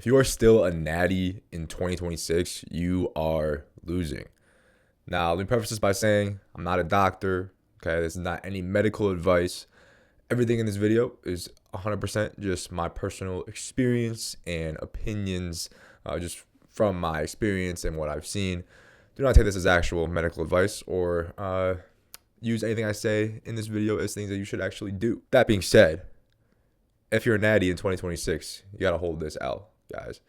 If you are still a natty in 2026, you are losing. Now, let me preface this by saying I'm not a doctor. Okay, this is not any medical advice. Everything in this video is 100% just my personal experience and opinions, just from my experience and what I've seen. Do not take this as actual medical advice or use anything I say in this video as things that you should actually do. That being said, if you're a natty in 2026, you got to hold this L, guys.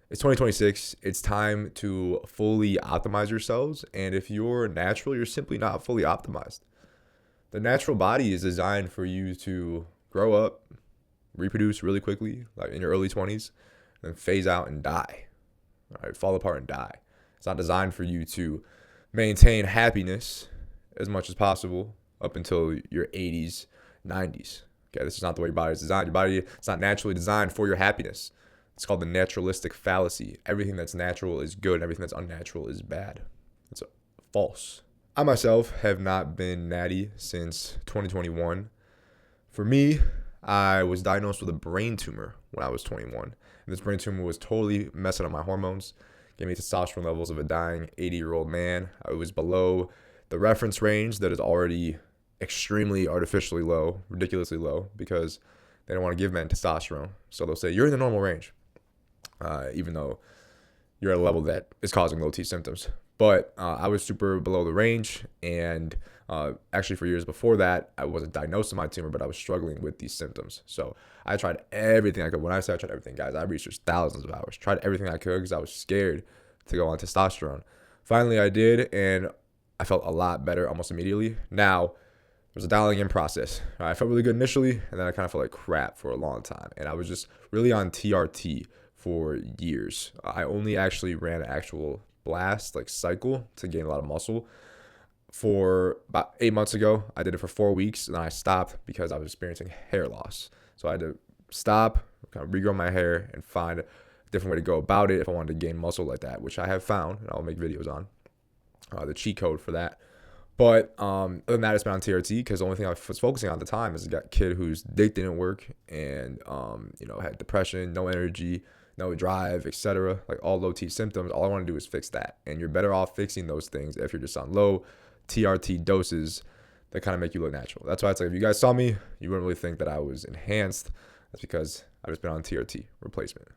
It's 2026. It's time to fully optimize yourselves. And if you're natural, you're simply not fully optimized. The natural body is designed for you to grow up, reproduce really quickly, like in your early 20s, then phase out and die. All right, fall apart and die. It's not designed for you to maintain happiness as much as possible up until your 80s, 90s. Okay, this is not the way your body is designed. Your body is not naturally designed for your happiness. It's called the naturalistic fallacy. Everything that's natural is good, and everything that's unnatural is bad. It's false. I myself have not been natty since 2021. For me, I was diagnosed with a brain tumor when I was 21. And this brain tumor was totally messing up my hormones, gave me testosterone levels of a dying 80-year-old man. I was below the reference range that is already extremely artificially low, ridiculously low, because they don't want to give men testosterone. So they'll say, you're in the normal range, even though you're at a level that is causing low T symptoms. But I was super below the range, and actually for years before that, I wasn't diagnosed with my tumor, but I was struggling with these symptoms. So I tried everything I could. When I say I tried everything, guys, I researched thousands of hours, tried everything I could because I was scared to go on testosterone. Finally, I did, and I felt a lot better almost immediately. Now, there was a dialing in process. I felt really good initially, and then I kind of felt like crap for a long time. And I was just really on TRT for years. I only actually ran an actual blast, like cycle, to gain a lot of muscle. For about 8 months ago, I did it for 4 weeks, and then I stopped because I was experiencing hair loss. So I had to stop, kind of regrow my hair, and find a different way to go about it if I wanted to gain muscle like that, which I have found, and I'll make videos on the cheat code for that. But other than that, it's been on TRT because the only thing I was focusing on at the time is a kid whose dick didn't work and had depression, no energy, no drive, etc. Like all low T symptoms. All I want to do is fix that. And you're better off fixing those things if you're just on low TRT doses that kind of make you look natural. That's why it's like if you guys saw me, you wouldn't really think that I was enhanced. That's because I've just been on TRT replacement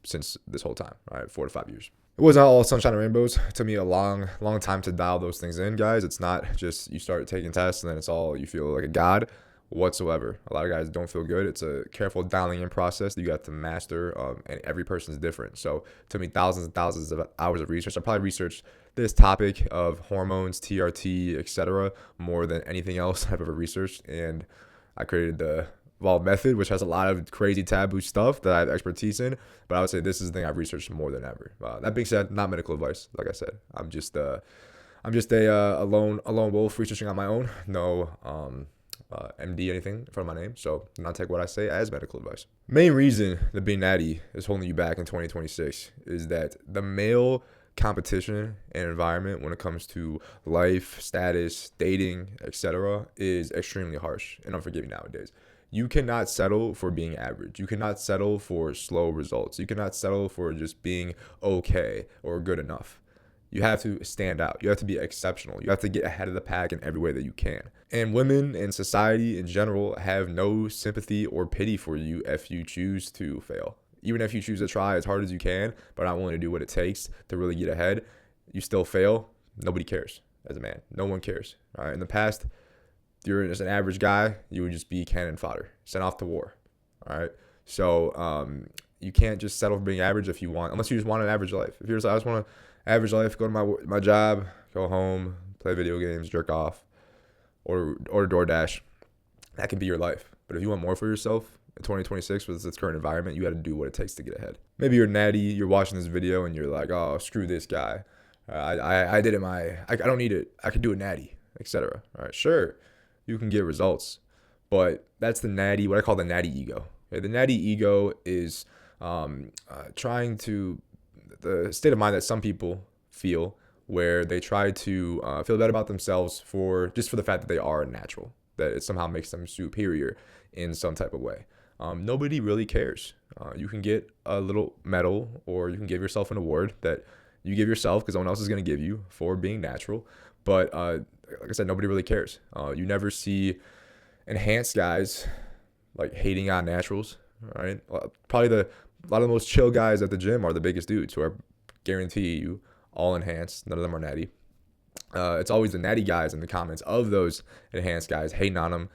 since this whole time, right? 4 to 5 years. It wasn't all sunshine and rainbows. It took me a long time to dial those things in, guys. It's not just you start taking tests and then it's all you feel like a god whatsoever. A lot of guys don't feel good. It's a careful dialing in process that you have to master, and every person's different. So it took me thousands and thousands of hours of research. I probably researched this topic of hormones, TRT, etc. more than anything else I've ever researched, and I created the Evolve method, which has a lot of crazy taboo stuff that I have expertise in, but I would say this is the thing I've researched more than ever. That being said, not medical advice. Like I said, I'm just a lone wolf researching on my own. No MD anything in front of my name, so do not take what I say as medical advice. Main reason that being natty is holding you back in 2026 is that the male competition and environment when it comes to life, status, dating, etc. is extremely harsh and unforgiving nowadays. You cannot settle for being average. You cannot settle for slow results. You cannot settle for just being okay or good enough. You have to stand out. You have to be exceptional. You have to get ahead of the pack in every way that you can. And women and society in general have no sympathy or pity for you if you choose to fail. Even if you choose to try as hard as you can, but not willing to do what it takes to really get ahead, you still fail. Nobody cares as a man. No one cares. All right. In the past, you're just an average guy, you would just be cannon fodder, sent off to war. All right. So you can't just settle for being average if you want, unless you just want an average life. If you're just like, I just want an average life, go to my job, go home, play video games, jerk off, order DoorDash, that can be your life. But if you want more for yourself in 2026 with this current environment, you got to do what it takes to get ahead. Maybe you're natty, you're watching this video and you're like, oh, screw this guy. I did it I don't need it. I could do it natty, etc. All right, sure. You can get results, but that's the natty, what I call the natty ego. Okay? The natty ego is trying to, the state of mind that some people feel where they try to feel bad about themselves for the fact that they are natural, that it somehow makes them superior in some type of way. Nobody really cares. You can get a little medal, or you can give yourself an award that you give yourself because no one else is going to give you for being natural. But like I said, nobody really cares. You never see enhanced guys like hating on naturals, right? Probably a lot of the most chill guys at the gym are the biggest dudes who are, guarantee you, all enhanced. None of them are natty. It's always the natty guys in the comments of those enhanced guys hating on them,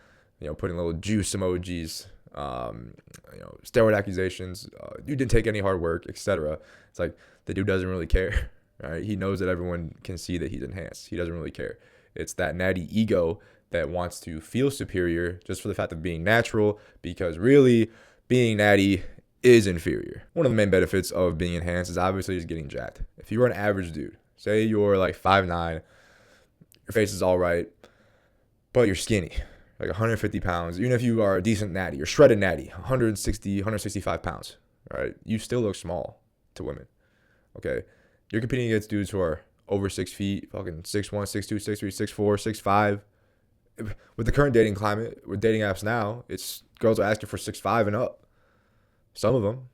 putting little juice emojis, steroid accusations. You didn't take any hard work, etc. It's like the dude doesn't really care, right? He knows that everyone can see that he's enhanced. He doesn't really care. It's that natty ego that wants to feel superior just for the fact of being natural, because really being natty is inferior. One of the main benefits of being enhanced is obviously just getting jacked. If you are an average dude, say you're like 5'9", your face is all right, but you're skinny, like 150 pounds, even if you are a decent natty, you're shredded natty, 160, 165 pounds, right? You still look small to women, okay? You're competing against dudes who are over 6 feet, fucking 6'1", 6'2", 6'3", 6'4", 6'5". With the current dating climate, with dating apps now, it's girls are asking for 6'5" and up. Some of them.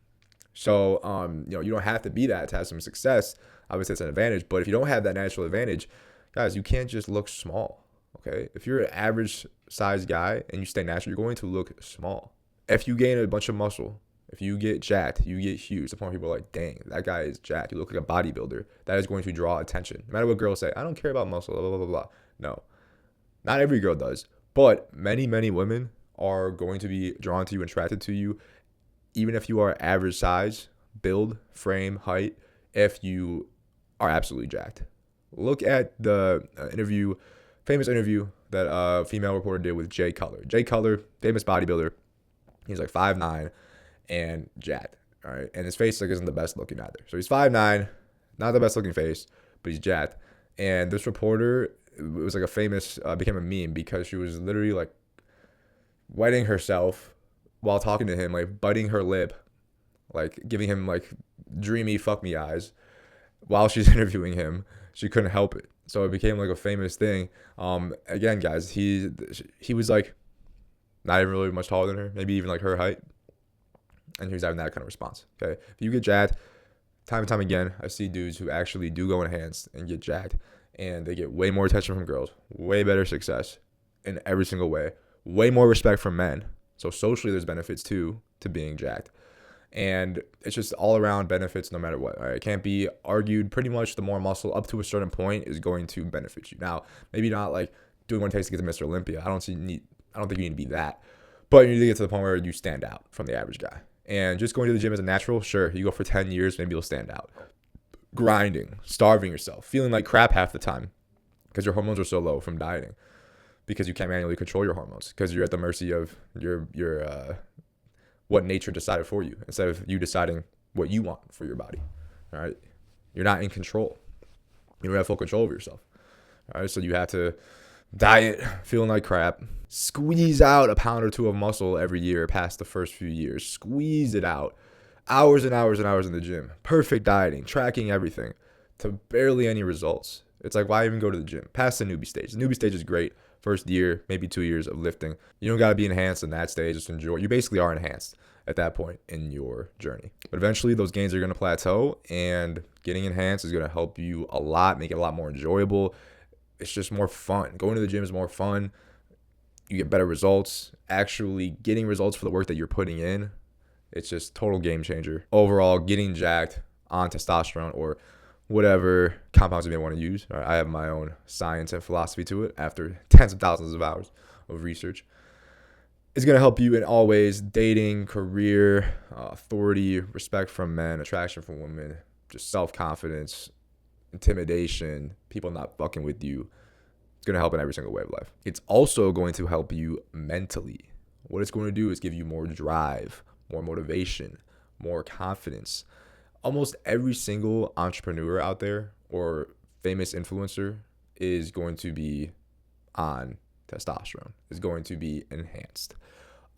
So, you don't have to be that to have some success. Obviously, it's an advantage. But if you don't have that natural advantage, guys, you can't just look small. Okay? If you're an average size guy and you stay natural, you're going to look small. If you gain a bunch of muscle, if you get jacked, you get huge. The point people are like, dang, that guy is jacked. You look like a bodybuilder. That is going to draw attention. No matter what girls say, I don't care about muscle, blah, blah, blah, blah. No. Not every girl does, but many, many women are going to be drawn to you and attracted to you, even if you are average size, build, frame, height, if you are absolutely jacked. Look at the famous interview that a female reporter did with Jay Cutler. Jay Cutler, famous bodybuilder. He's like 5'9" and jacked, all right? And his face isn't the best looking either. So he's 5'9", not the best looking face, but he's jacked. And this reporter, it was like a famous, became a meme because she was literally like wetting herself while talking to him, like biting her lip, like giving him like dreamy fuck me eyes while she's interviewing him. She couldn't help it. So it became like a famous thing. Again, guys, he was like not even really much taller than her, maybe even like her height. And he was having that kind of response. Okay. If you get jacked, time and time again, I see dudes who actually do go enhanced and get jacked. And they get way more attention from girls, way better success in every single way, way more respect from men. So socially, there's benefits too to being jacked. And it's just all around benefits no matter what. All right? It can't be argued. Pretty much the more muscle up to a certain point is going to benefit you. Now, maybe not like doing what it takes to get to Mr. Olympia. I don't think you need to be that. But you need to get to the point where you stand out from the average guy. And just going to the gym as a natural, sure, you go for 10 years, maybe you'll stand out. Grinding, starving yourself, feeling like crap half the time because your hormones are so low from dieting, because you can't manually control your hormones, because you're at the mercy of your what nature decided for you instead of you deciding what you want for your body. All right, you're not in control. You don't have full control over yourself. All right, so you have to diet, feeling like crap, squeeze out a pound or two of muscle every year past the first few years, squeeze it out. Hours and hours and hours in the gym, perfect dieting, tracking everything to barely any results. It's like, why even go to the gym? Past the newbie stage. The newbie stage is great. First year, maybe 2 years of lifting. You don't got to be enhanced in that stage. Just enjoy. You basically are enhanced at that point in your journey. But eventually, those gains are going to plateau, and getting enhanced is going to help you a lot, make it a lot more enjoyable. It's just more fun. Going to the gym is more fun. You get better results. Actually getting results for the work that you're putting in. It's just total game changer. Overall, getting jacked on testosterone or whatever compounds you may want to use. Right, I have my own science and philosophy to it after tens of thousands of hours of research. It's going to help you in all ways: dating, career, authority, respect from men, attraction from women, just self-confidence, intimidation, people not fucking with you. It's going to help in every single way of life. It's also going to help you mentally. What it's going to do is give you more drive, more motivation, more confidence. Almost every single entrepreneur out there or famous influencer is going to be on testosterone, is going to be enhanced.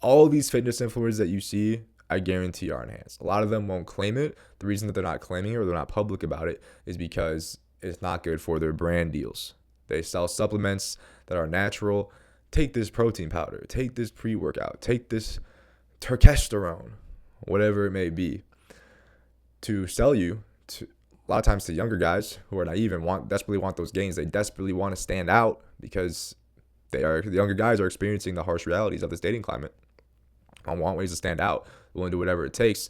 All these fitness influencers that you see, I guarantee are enhanced. A lot of them won't claim it. The reason that they're not claiming it or they're not public about it is because it's not good for their brand deals. They sell supplements that are natural. Take this protein powder, take this pre-workout, take this testosterone, whatever it may be, to sell you to a lot of times to younger guys who are naive and desperately want those gains. They desperately want to stand out because the younger guys are experiencing the harsh realities of this dating climate. I want ways to stand out, willing to do whatever it takes,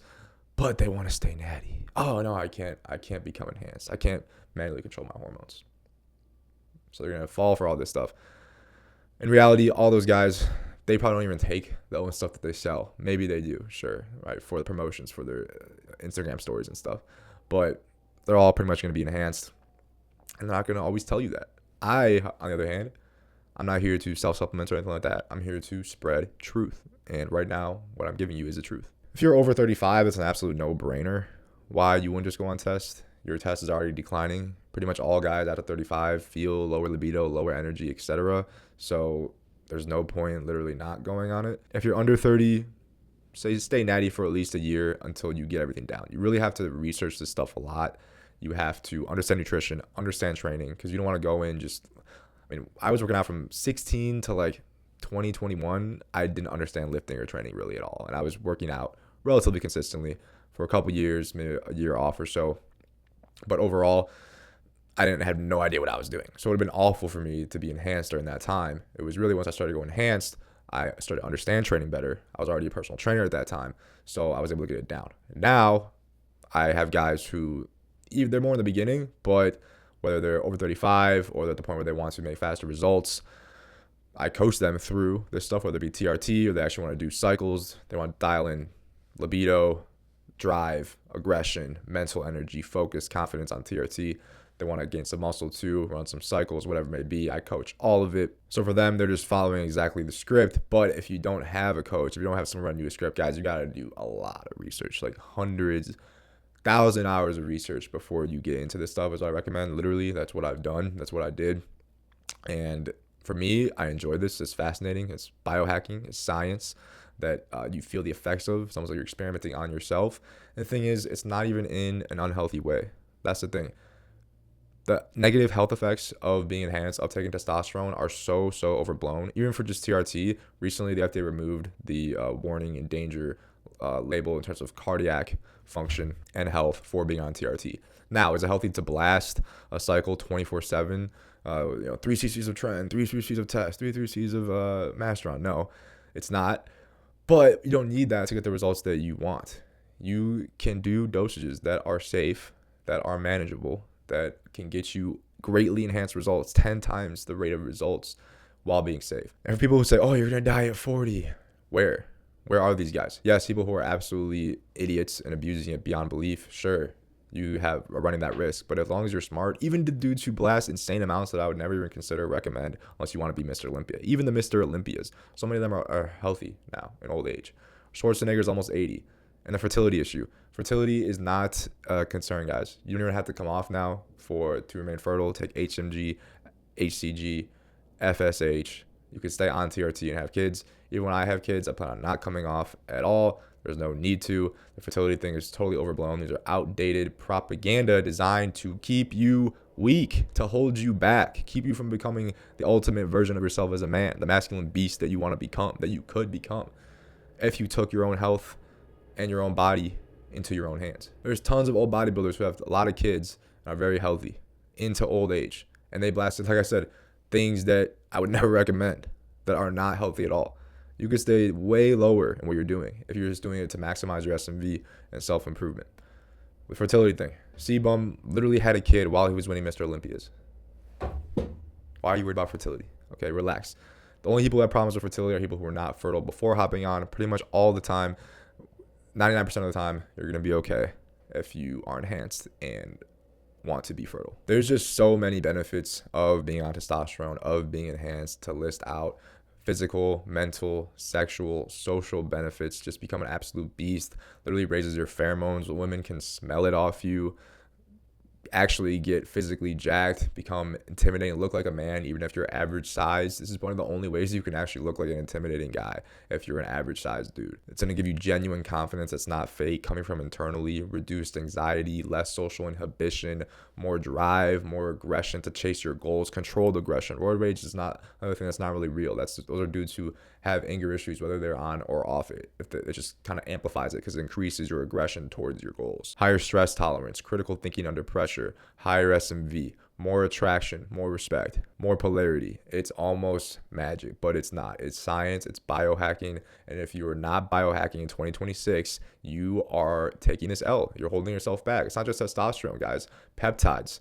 but they want to stay natty. Oh no, I can't become enhanced. I can't manually control my hormones. So they're gonna fall for all this stuff. In reality, all those guys, they probably don't even take the own stuff that they sell. Maybe they do, sure, right, for the promotions, for their Instagram stories and stuff. But they're all pretty much going to be enhanced. And they're not going to always tell you that. I, on the other hand, I'm not here to self-supplement or anything like that. I'm here to spread truth. And right now, what I'm giving you is the truth. If you're over 35, it's an absolute no-brainer. Why you wouldn't just go on test? Your test is already declining. Pretty much all guys out of 35 feel lower libido, lower energy, etc. So there's no point literally not going on it. If you're under 30, stay natty for at least a year until you get everything down. You really have to research this stuff a lot. You have to understand nutrition, understand training, because you don't want to go in I was working out from 16 to like 2021. I didn't understand lifting or training really at all. And I was working out relatively consistently for a couple years, maybe a year off or so. But overall, I didn't have no idea what I was doing. So it would have been awful for me to be enhanced during that time. It was really once I started going enhanced, I started to understand training better. I was already a personal trainer at that time, so I was able to get it down. Now, I have guys who, they're more in the beginning, but whether they're over 35 or they're at the point where they want to make faster results, I coach them through this stuff, whether it be TRT or they actually want to do cycles. They want to dial in libido, drive, aggression, mental energy, focus, confidence on TRT. They want to gain some muscle too, run some cycles, whatever it may be. I coach all of it. So for them, they're just following exactly the script. But if you don't have a coach, if you don't have someone run you a script, guys, you got to do a lot of research, like hundreds, 1,000 hours of research before you get into this stuff, as I recommend. Literally, that's what I've done. That's what I did. And for me, I enjoy this. It's fascinating. It's biohacking. It's science that you feel the effects of. It's almost like you're experimenting on yourself. And the thing is, it's not even in an unhealthy way. That's the thing. The negative health effects of being enhanced, of taking testosterone, are so overblown. Even for just TRT, recently the FDA removed the warning and danger label in terms of cardiac function and health for being on TRT. Now, is it healthy to blast a cycle 24/7? 3 cc's of Tren, 3 cc's of Test, 3 cc's of Masteron? No, it's not. But you don't need that to get the results that you want. You can do dosages that are safe, that are manageable, that can get you greatly enhanced results, 10 times the rate of results while being safe. And for people who say, oh, you're going to die at 40, where are these guys? Yes, people who are absolutely idiots and abusing it beyond belief, sure, you are running that risk. But as long as you're smart, even the dudes who blast insane amounts that I would never even consider or recommend unless you want to be Mr. Olympia, even the Mr. Olympias, so many of them are healthy now in old age. Schwarzenegger's almost 80. And the fertility issue. Fertility is not a concern, guys. You don't even have to come off now to remain fertile. Take HMG, HCG, FSH. You can stay on TRT and have kids. Even when I have kids, I plan on not coming off at all. There's no need to. The fertility thing is totally overblown. These are outdated propaganda designed to keep you weak, to hold you back, keep you from becoming the ultimate version of yourself as a man, the masculine beast that you want to become, that you could become, if you took your own health and your own body into your own hands. There's tons of old bodybuilders who have a lot of kids and are very healthy into old age. And they blasted, like I said, things that I would never recommend, that are not healthy at all. You could stay way lower in what you're doing if you're just doing it to maximize your SMV and self-improvement. The fertility thing. C-Bum literally had a kid while he was winning Mr. Olympias. Why are you worried about fertility? Okay, relax. The only people who have problems with fertility are people who are not fertile before hopping on pretty much all the time. 99% of the time, you're going to be okay if you are enhanced and want to be fertile. There's just so many benefits of being on testosterone, of being enhanced, to list out. Physical, mental, sexual, social benefits. Just become an absolute beast. Literally raises your pheromones. Women can smell it off you. Actually get physically jacked, become intimidating, look like a man even if you're average size. This is one of the only ways you can actually look like an intimidating guy if you're an average size dude. It's going to give you genuine confidence that's not fake, coming from internally, reduced anxiety, less social inhibition, more drive, more aggression to chase your goals, controlled aggression. Roid rage is not another thing that's not really real. Those are dudes who have anger issues, whether they're on or off it. It just kind of amplifies it because it increases your aggression towards your goals. Higher stress tolerance, critical thinking under pressure, higher SMV, more attraction, more respect, more polarity. It's almost magic, but it's not. It's science, it's biohacking. And if you are not biohacking in 2026, you are taking this L. You're holding yourself back. It's not just testosterone, guys. Peptides,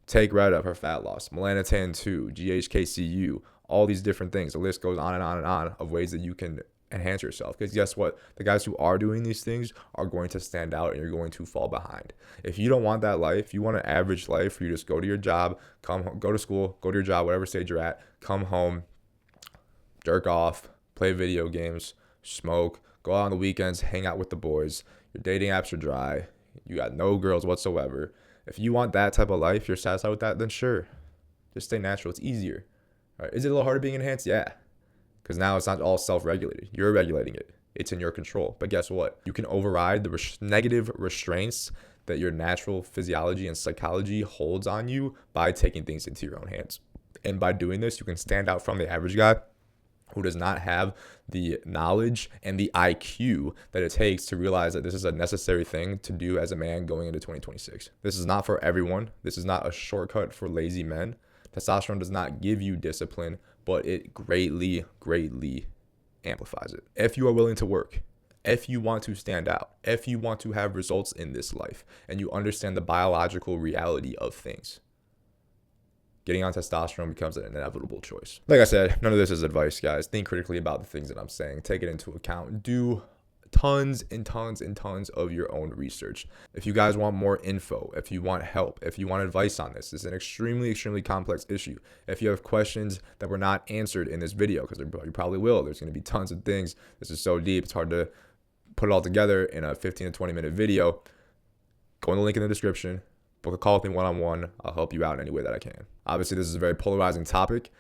take Retta for fat loss, melanotan 2, GHKCU, all these different things. The list goes on and on and on of ways that you can enhance yourself, because guess what, the guys who are doing these things are going to stand out and you're going to fall behind. If you don't want that life, you want an average life where you just go to your job, come home, go to school, go to your job, whatever stage you're at, come home, jerk off, play video games, smoke, go out on the weekends, hang out with the boys, your dating apps are dry, you got no girls whatsoever. If you want that type of life, you're satisfied with that, then sure, just stay natural. It's easier. All right. Is it a little harder being enhanced? Yeah. Because now it's not all self-regulated. You're regulating it. It's in your control. But guess what? You can override the negative restraints that your natural physiology and psychology holds on you by taking things into your own hands. And by doing this, you can stand out from the average guy who does not have the knowledge and the IQ that it takes to realize that this is a necessary thing to do as a man going into 2026. This is not for everyone. This is not a shortcut for lazy men. Testosterone does not give you discipline, but it greatly, greatly amplifies it. If you are willing to work, if you want to stand out, if you want to have results in this life, and you understand the biological reality of things, getting on testosterone becomes an inevitable choice. Like I said, none of this is advice, guys. Think critically about the things that I'm saying. Take it into account. Do tons and tons and tons of your own research. If you guys want more info, if you want help, if you want advice on this, it's an extremely, extremely complex issue. If you have questions that were not answered in this video, because you probably will, there's going to be tons of things. This is so deep, it's hard to put it all together in a 15 to 20 minute video. Go in the link in the description. Book a call with me one-on-one. I'll help you out in any way that I can. Obviously, this is a very polarizing topic.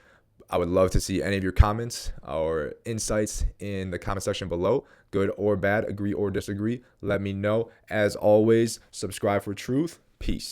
I would love to see any of your comments or insights in the comment section below, good or bad, agree or disagree. Let me know. As always, subscribe for truth. Peace.